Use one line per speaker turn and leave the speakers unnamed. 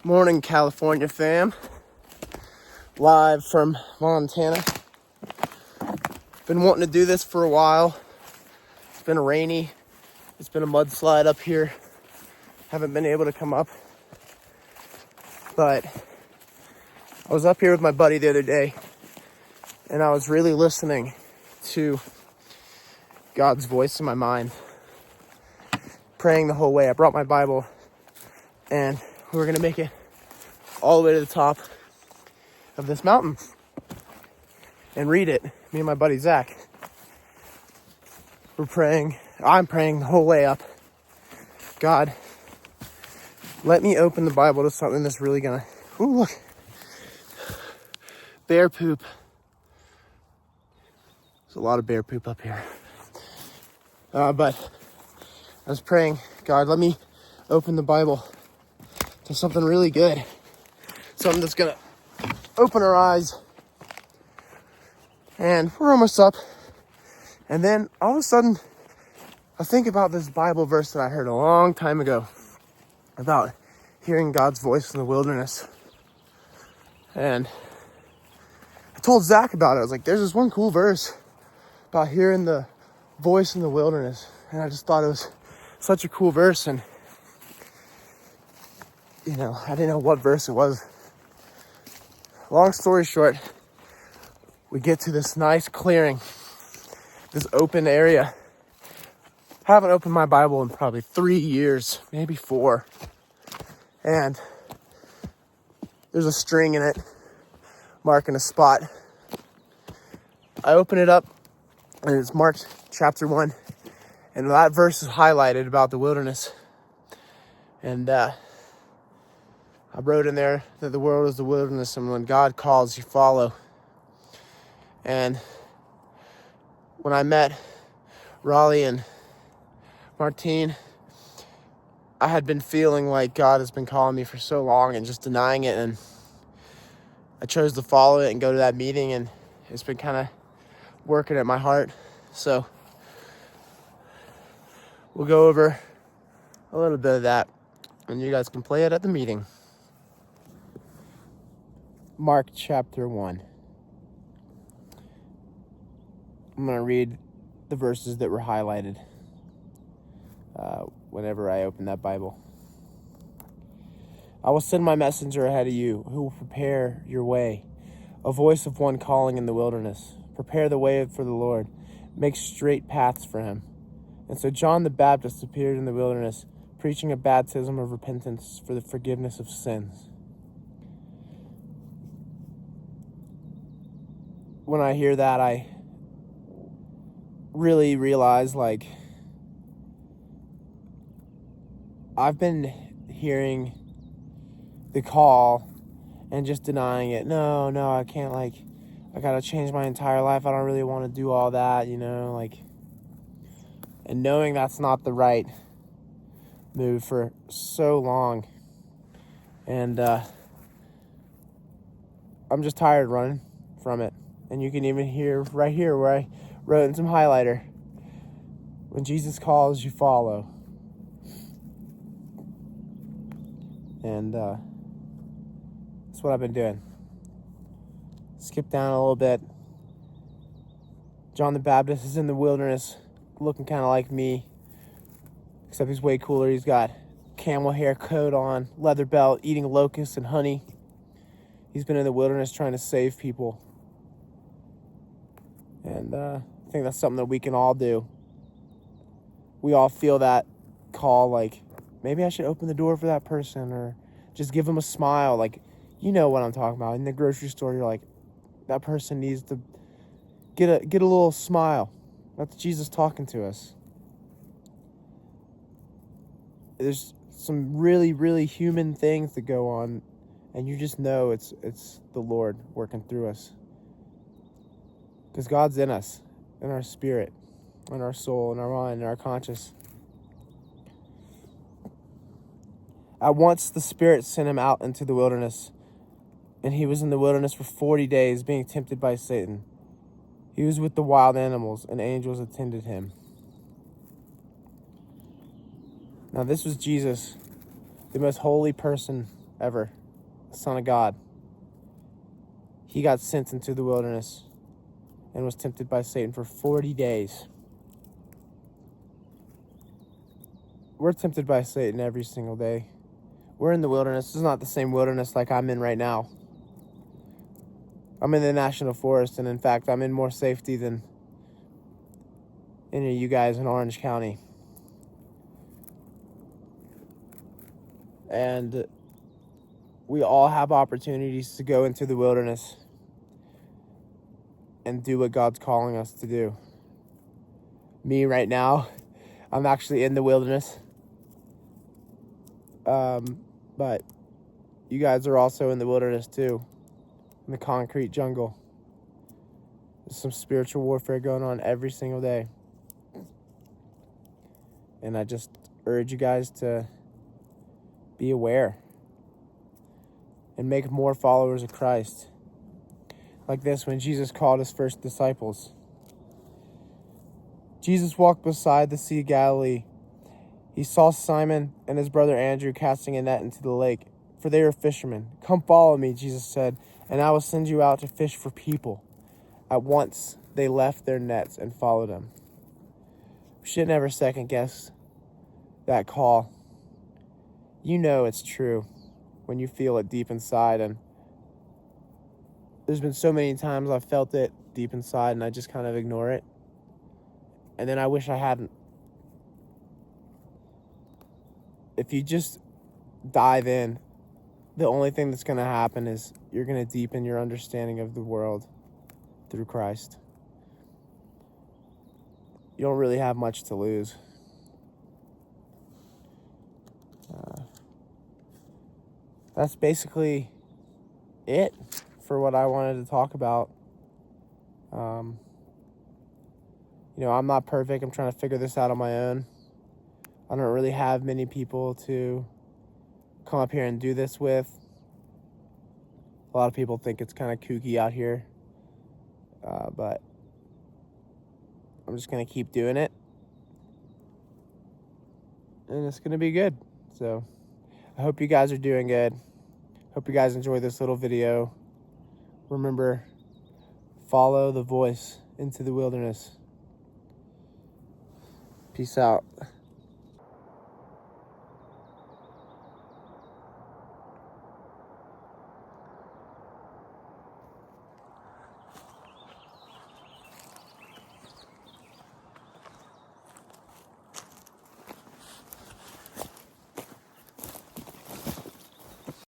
Morning, California fam. Live from Montana. Been wanting to do this for a while. It's been rainy. It's been a mudslide up here. Haven't been able to come up. But I was up here with my buddy the other day, and I was really listening to God's voice in my mind, praying the whole way. I brought my Bible, and we were going to make it all the way to the top of this mountain and read it. Me and my buddy Zach. We're praying. I'm praying the whole way up. God, let me open the Bible to something that's really gonna... Ooh, look. Bear poop. There's a lot of bear poop up here. But I was praying, God, let me open the Bible to something really good. Something that's gonna open our eyes. And we're almost up. And then all of a sudden, I think about this Bible verse that I heard a long time ago about hearing God's voice in the wilderness. And I told Zach about it. I was like, there's this one cool verse about hearing the voice in the wilderness. And I just thought it was such a cool verse. And, you know, I didn't know what verse it was. Long story short, we get to this nice clearing, this open area. Haven't opened my Bible in probably 3 years, maybe 4. And there's a string in it, marking a spot. I open it up, and it's marked chapter 1. And that verse is highlighted about the wilderness. And I wrote in there that the world is the wilderness, and when God calls, you follow. And when I met Raleigh and Martine, I had been feeling like God has been calling me for so long and just denying it. And I chose to follow it and go to that meeting, and it's been kind of working at my heart. So we'll go over a little bit of that, and you guys can play it at the meeting. Mark chapter 1. I'm going to read the verses that were highlighted whenever I open that Bible. I will send my messenger ahead of you, who will prepare your way, a voice of one calling in the wilderness. Prepare the way for the Lord, make straight paths for him. And so John the Baptist appeared in the wilderness, preaching a baptism of repentance for the forgiveness of sins. When I hear that, I really realize, like, I've been hearing the call and just denying it. No, I can't, like, I gotta change my entire life. I don't really want to do all that, you know, like, and knowing that's not the right move for so long. And I'm just tired running from it. And you can even hear right here where I wrote in some highlighter, when Jesus calls, you follow. And that's what I've been doing. Skip down a little bit. John the Baptist is in the wilderness, looking kind of like me, except he's way cooler. He's got camel hair coat on, leather belt, eating locusts and honey. He's been in the wilderness trying to save people. And I think that's something that we can all do. We all feel that call, like, maybe I should open the door for that person, or just give them a smile. Like, you know what I'm talking about. In the grocery store, you're like, that person needs to get a little smile. That's Jesus talking to us. There's some really, really human things that go on, and you just know it's the Lord working through us. Because God's in us, in our spirit, in our soul, in our mind, in our conscience. At once the Spirit sent him out into the wilderness, and he was in the wilderness for 40 days, being tempted by Satan. He was with the wild animals, and angels attended him. Now this was Jesus, the most holy person ever, the Son of God. He got sent into the wilderness and was tempted by Satan for 40 days. We're tempted by Satan every single day. We're in the wilderness. This is not the same wilderness like I'm in right now. I'm in the national forest, and in fact, I'm in more safety than any of you guys in Orange County. And we all have opportunities to go into the wilderness and do what God's calling us to do. Me right now, I'm actually in the wilderness. But you guys are also in the wilderness too, in the concrete jungle. There's some spiritual warfare going on every single day. And I just urge you guys to be aware and make more followers of Christ. Like this, when Jesus called his first disciples. Jesus walked beside the Sea of Galilee. He saw Simon and his brother Andrew casting a net into the lake, for they were fishermen. "Come follow me," Jesus said, "and I will send you out to fish for people." At once they left their nets and followed him. We should never second guess that call. You know it's true when you feel it deep inside, and there's been so many times I've felt it deep inside and I just kind of ignore it. And then I wish I hadn't. If you just dive in, the only thing that's going to happen is you're going to deepen your understanding of the world through Christ. You don't really have much to lose. That's basically it for what I wanted to talk about. I'm not perfect. I'm trying to figure this out on my own. I don't really have many people to come up here and do this with. A lot of people think it's kind of kooky out here. But I'm just going to keep doing it. And it's going to be good. So I hope you guys are doing good. Hope you guys enjoyed this little video. Remember, follow the voice into the wilderness. Peace out.